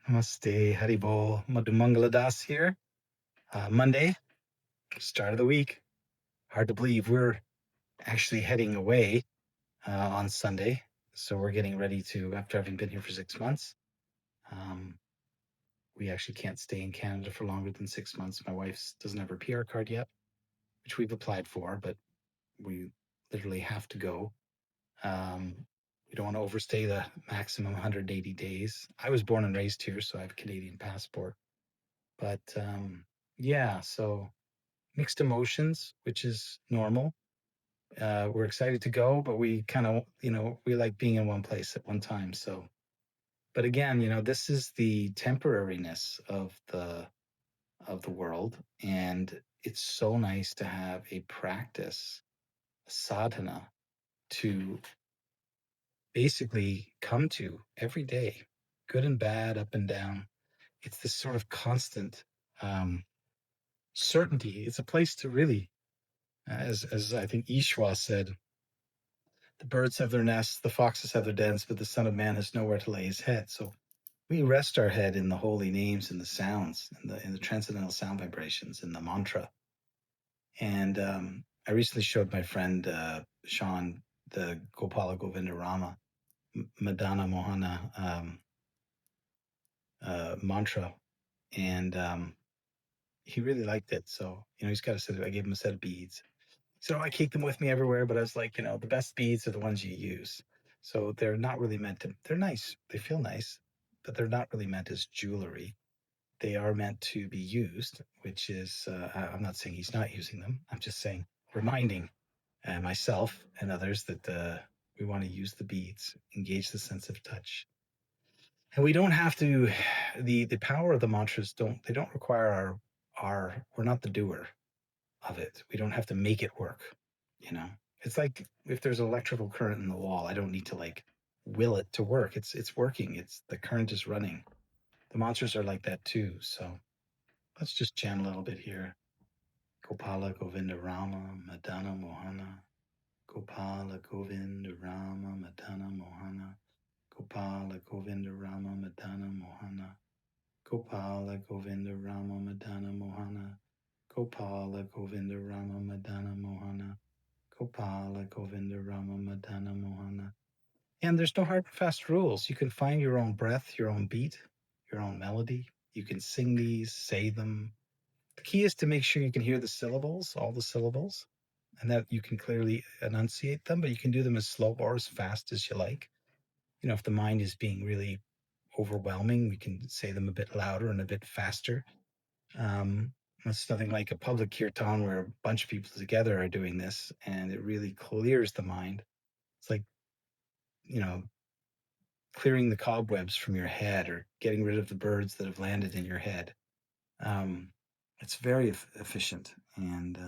Namaste, Haribol, Madhumangala Das here. Monday, start of the week. Hard to believe we're actually heading away on Sunday. So we're getting ready to, after having been here for 6 months, we actually can't stay in Canada for longer than 6 months. My wife doesn't have her PR card yet, which we've applied for, but we literally have to go. We don't want to overstay the maximum 180 days. I was born and raised here, so I have a Canadian passport. But yeah, so mixed emotions, which is normal. We're excited to go, but we kind of, we like being in one place at one time. So, but again, this is the temporariness of the world, and it's so nice to have a practice, a sadhana, to basically come to every day, good and bad, up and down. It's this sort of constant certainty. It's a place to really, as I think Ishwa said, the birds have their nests, the foxes have their dens, but the Son of Man has nowhere to lay his head. So we rest our head in the holy names and the sounds, in the transcendental sound vibrations, in the mantra. And I recently showed my friend Sean the Gopala, Govinda, Rama, Madana, Mohana mantra, and he really liked it. So he's got a set. I gave him a set of beads. So I keep them with me everywhere, but I was like, the best beads are the ones you use. So they're not really meant to, they're nice. They feel nice, but they're not really meant as jewelry. They are meant to be used, which is, I'm not saying he's not using them. I'm just saying, reminding myself and others that we want to use the beads, engage the sense of touch. And we don't have to, the power of the mantras they don't require we're not the doer of it. We don't have to make it work. It's like if there's an electrical current in the wall, I don't need to will it to work. It's working. It's the current is running. The mantras are like that too. So let's just chant a little bit here. Gopala, Govinda, Rama, Madana, Mohana. Gopala, Govinda, Rama, Madana, Mohana. Gopala, Govinda, Rama, Madana, Mohana. Gopala, Govinda, Rama, Madana, Mohana. Gopala, Govinda, Rama, Madana, Mohana. Gopala, Govinda, Rama, Madana, Mohana. And there's no hard and fast rules. You can find your own breath, your own beat, your own melody. You can sing these, say them. The key is to make sure you can hear the syllables, all the syllables, and that you can clearly enunciate them, but you can do them as slow or as fast as you like. If the mind is being really overwhelming, we can say them a bit louder and a bit faster. It's nothing like a public kirtan where a bunch of people together are doing this, and it really clears the mind. It's like, clearing the cobwebs from your head or getting rid of the birds that have landed in your head. It's very efficient. And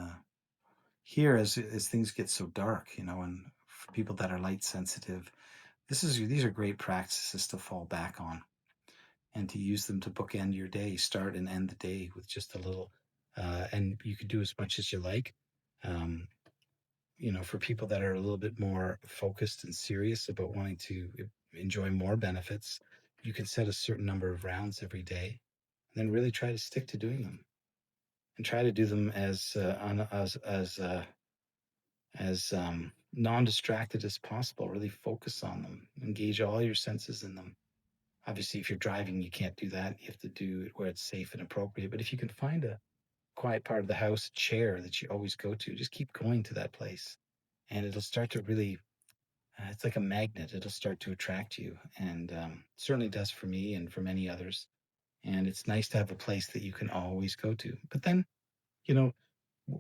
here, as things get so dark, and for people that are light sensitive, these are great practices to fall back on and to use them to bookend your day, start and end the day with just a little. And you can do as much as you like. For people that are a little bit more focused and serious about wanting to enjoy more benefits, you can set a certain number of rounds every day, and then really try to stick to doing them, and try to do them as non-distracted as possible. Really focus on them, engage all your senses in them. Obviously, if you're driving, you can't do that. You have to do it where it's safe and appropriate. But if you can find a quiet part of the house, a chair that you always go to, just keep going to that place, and it'll start to really it's like a magnet. It'll start to attract you, and certainly does for me and for many others. And it's nice to have a place that you can always go to. But then,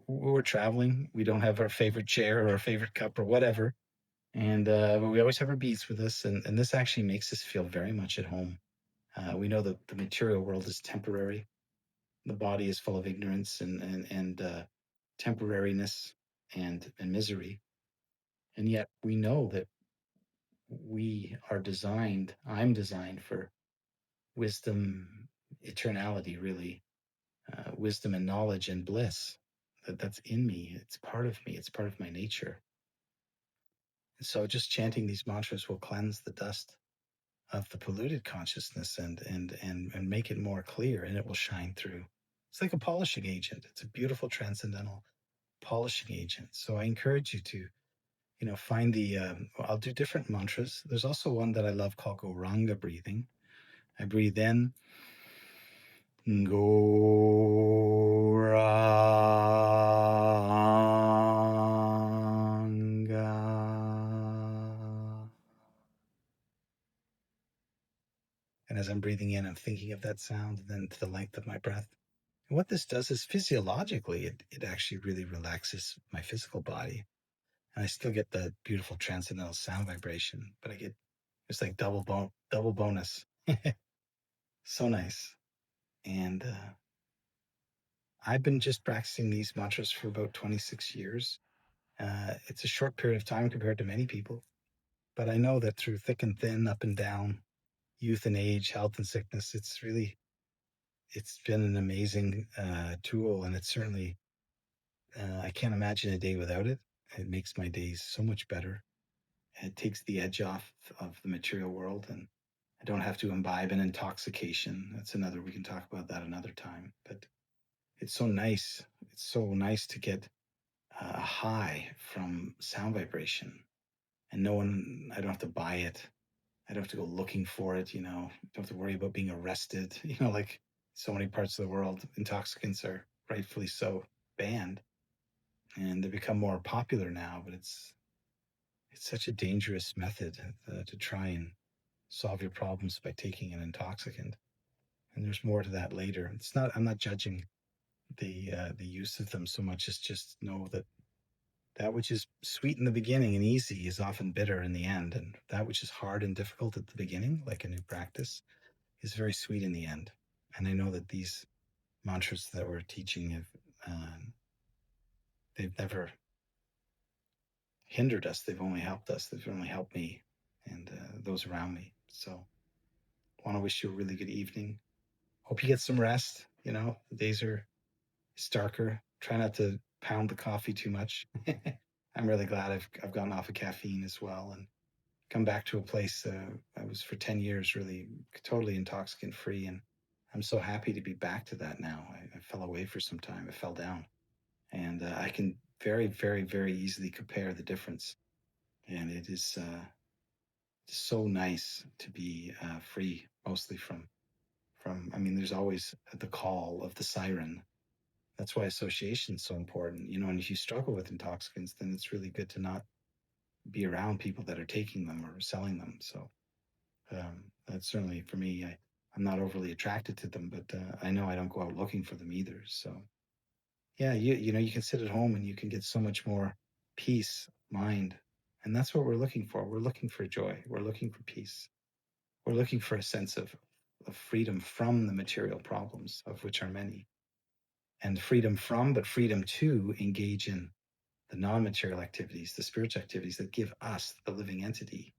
we're traveling. We don't have our favorite chair or our favorite cup or whatever. And but we always have our beads with us. And this actually makes us feel very much at home. We know that the material world is temporary. The body is full of ignorance and temporariness and misery. And yet we know that I'm designed for wisdom, eternality, really, wisdom and knowledge and bliss. That's in me. It's part of me. It's part of my nature. And so just chanting these mantras will cleanse the dust of the polluted consciousness and make it more clear, and it will shine through. It's like a polishing agent. It's a beautiful transcendental polishing agent. So I encourage you to, find I'll do different mantras. There's also one that I love called Goranga breathing. I breathe in, Goranga. And as I'm breathing in, I'm thinking of that sound and then to the length of my breath. And what this does is physiologically, it actually really relaxes my physical body. And I still get the beautiful transcendental sound vibration, but I get it's like double bonus. So nice. And I've been just practicing these mantras for about 26 years. It's a short period of time compared to many people, but I know that through thick and thin, up and down, youth and age, health and sickness, it's been an amazing tool, and it's certainly I can't imagine a day without it. It makes my days so much better. It takes the edge off of the material world, and I don't have to imbibe an intoxication. That's another, we can talk about that another time. But it's so nice. It's so nice to get a high from sound vibration, and I don't have to buy it. I don't have to go looking for it. Don't have to worry about being arrested. Like so many parts of the world, intoxicants are rightfully so banned, and they become more popular now. But it's such a dangerous method to try and solve your problems by taking an intoxicant. And there's more to that later. I'm not judging the use of them so much as just know that which is sweet in the beginning and easy is often bitter in the end, and that which is hard and difficult at the beginning, like a new practice, is very sweet in the end. And I know that these mantras that we're teaching they've never hindered us. They've only helped us. They've only helped me and those around me. So I want to wish you a really good evening. Hope you get some rest. The days are darker. Try not to pound the coffee too much. I'm really glad I've gotten off of caffeine as well and come back to a place. I was for 10 years really totally intoxicant free, and I'm so happy to be back to that now. I fell away for some time. I fell down, and I can very, very, very easily compare the difference. And it is so nice to be free, mostly from. I mean, there's always the call of the siren. That's why association is so important. And if you struggle with intoxicants, then it's really good to not be around people that are taking them or selling them. So that's certainly for me. I'm not overly attracted to them, but I know I don't go out looking for them either. So yeah, you can sit at home and you can get so much more peace, mind, and that's what we're looking for. We're looking for joy. We're looking for peace. We're looking for a sense of freedom from the material problems, of which are many, and freedom from, but freedom to engage in the non-material activities, the spiritual activities that give us, the living entity,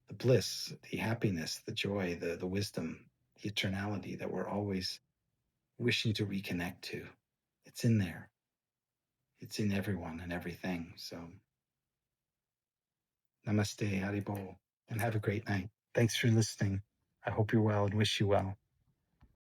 the bliss, the happiness, the joy, the wisdom, the eternality that we're always wishing to reconnect to. It's in there. It's in everyone and everything. So namaste, haribol, and have a great night. Thanks for listening. I hope you're well and wish you well.